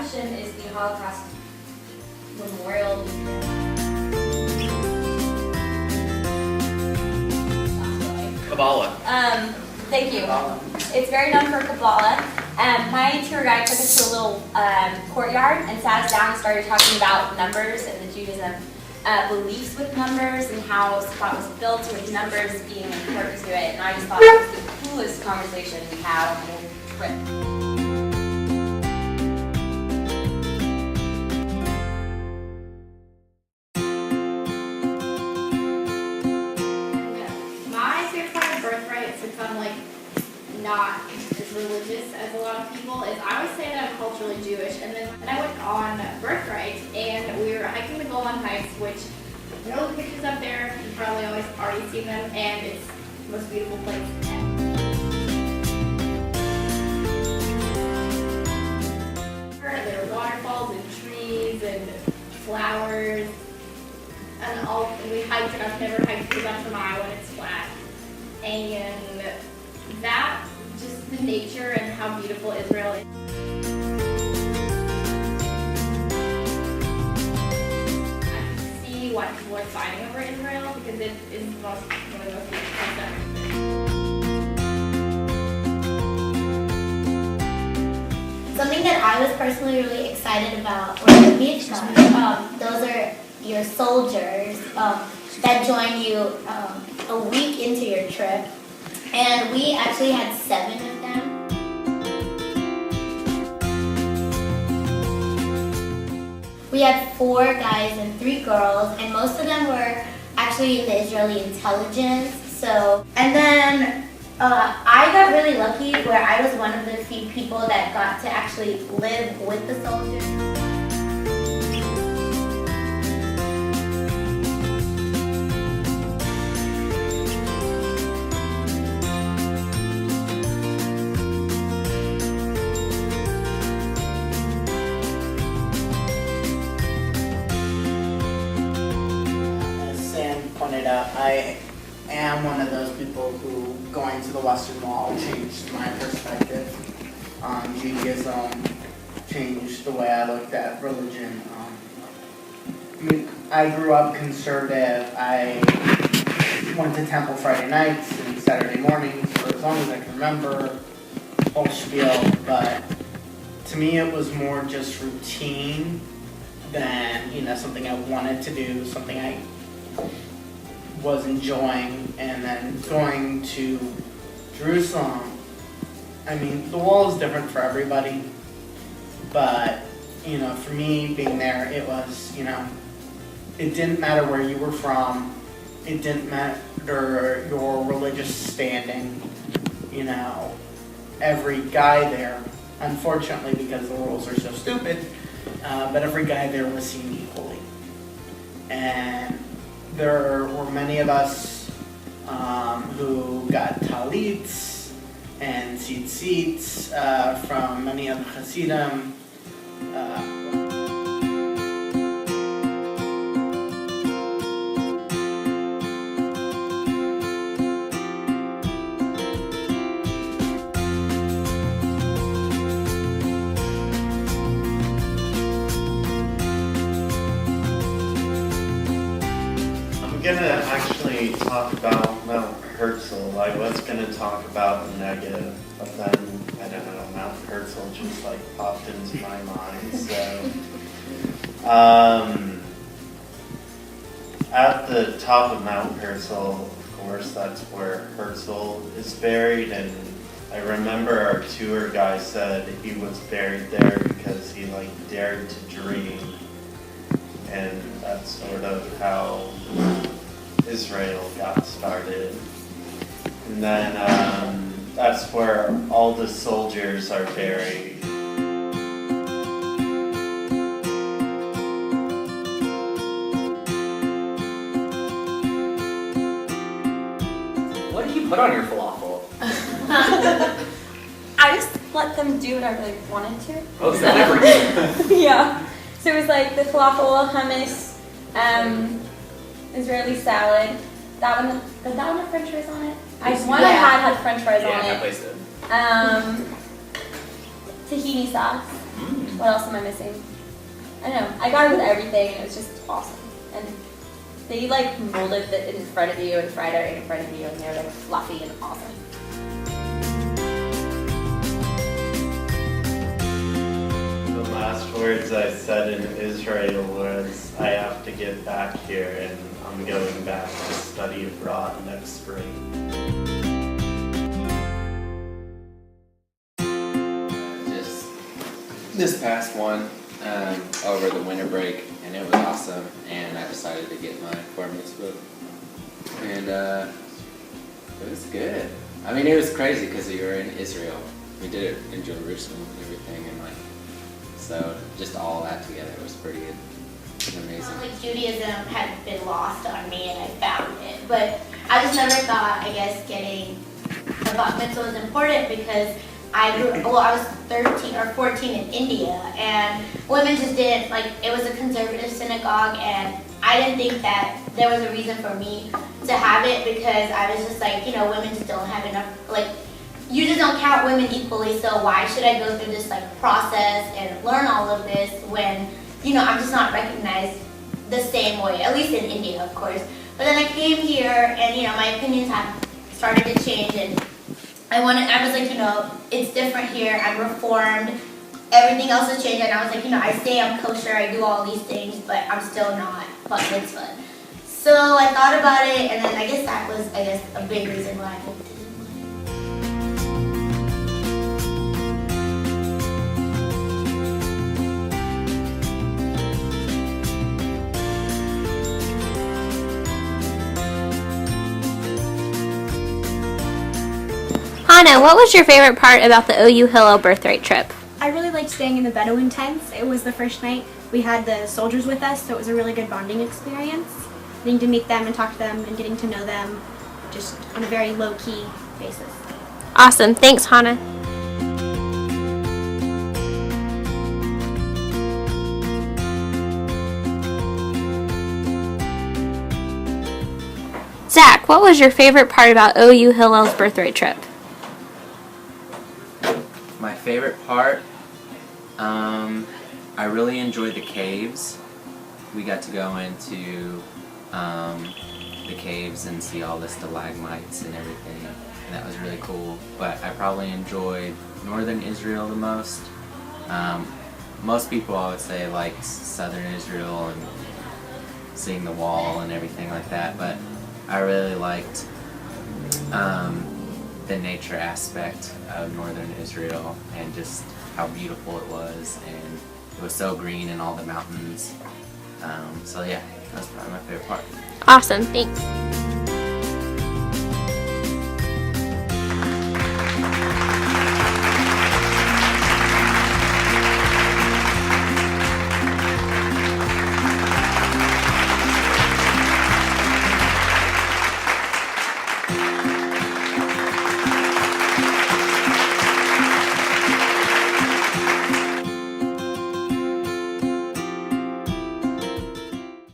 mission is the Holocaust Memorial. Kabbalah. Thank you. It's very known for Kabbalah. My tour guide took us to a little courtyard and sat us down and started talking about numbers and the Judaism beliefs with numbers and how Shabbat was built with numbers being important to it. And I just thought it was the coolest conversation we had on the whole trip. Birthright, since I'm like not as religious as a lot of people, is I always say that I'm culturally Jewish. And then I went on Birthright and we were hiking the Golan Heights, which you know the pictures up there, you've probably always already seen them, and it's the most beautiful place. There were waterfalls and trees and flowers, and we hiked, and I've never hiked through that from Iowa when it's flat. And that, just the nature and how beautiful Israel is. I can see why people are fighting over Israel, because it is one of the most beautiful places ever. Something that I was personally really excited about was the Birthright. Those are your soldiers that join you a week into your trip, and we actually had 7 of them. We had 4 guys and 3 girls, and most of them were actually in the Israeli intelligence. And then I got really lucky where I was one of the few people that got to actually live with the soldiers. Pointed out, I am one of those people who going to the Western Wall changed my perspective on Judaism, changed the way I looked at religion. I grew up conservative. I went to temple Friday nights and Saturday mornings for as long as I can remember, whole spiel, but to me it was more just routine than, something I wanted to do, something I was enjoying. And then going to Jerusalem, the wall is different for everybody, but for me being there, it was, it didn't matter where you were from, it didn't matter your religious standing, every guy there, unfortunately because the rules are so stupid, but every guy there was seen equally. And there were many of us who got talits and tzitzits from many of the Hasidim. I'm gonna actually talk about Mount Herzl. I was gonna talk about the negative, but then, I don't know, Mount Herzl just popped into my mind, so. At the top of Mount Herzl, of course, that's where Herzl is buried, and I remember our tour guy said he was buried there because he dared to dream. And that's sort of how Israel got started. And then that's where all the soldiers are buried. What do you put on your falafel? I just let them do whatever they wanted to. Oh, so everything. Yeah. So it was the falafel, hummus, Israeli salad. That one have French fries on it? I had French fries on it. Yeah, that place did. Tahini sauce. What else am I missing? I don't know. I got it with everything, and it was just awesome. And they like molded it in front of you and fried it in front of you, and they're like fluffy and awesome. The last words I said in Israel was, I have to get back here and I'm going back to study abroad next spring. Just this past one over the winter break, and it was awesome, and I decided to get my bar mitzvah, and it was good. I mean, it was crazy because we were in Israel. We did it in Jerusalem and everything, and like, so just all that together was pretty good. It was amazing. Like Judaism had been lost on me and I found it, but I just never thought, I guess, getting a bat mitzvah was important because I was 13 or 14 in India, and women just didn't, like, it was a conservative synagogue, and I didn't think that there was a reason for me to have it because I was just like, women just don't have enough, like, you just don't count women equally, so why should I go through this, like, process and learn all of this when, I'm just not recognized the same way, at least in India, of course. But then I came here, and, my opinions have started to change, and I was like, it's different here, I'm reformed, everything else has changed, and I was like, I say I'm kosher, I do all these things, but I'm still not bat mitzvah. So I thought about it, and then I guess that was, a big reason why I picked it. Hannah, what was your favorite part about the OU Hillel Birthright trip? I really liked staying in the Bedouin tents. It was the first night we had the soldiers with us, so it was a really good bonding experience. Getting to meet them and talk to them and getting to know them just on a very low-key basis. Awesome. Thanks, Hannah. Zach, what was your favorite part about OU Hillel's Birthright trip? My favorite part, I really enjoyed the caves. We got to go into the caves and see all the stalagmites and everything, and that was really cool. But I probably enjoyed northern Israel the most. Most people, I would say, like southern Israel and seeing the wall and everything like that, but I really liked the nature aspect of northern Israel and just how beautiful it was, and it was so green in all the mountains. So yeah, that's probably my favorite part. Awesome. Thanks.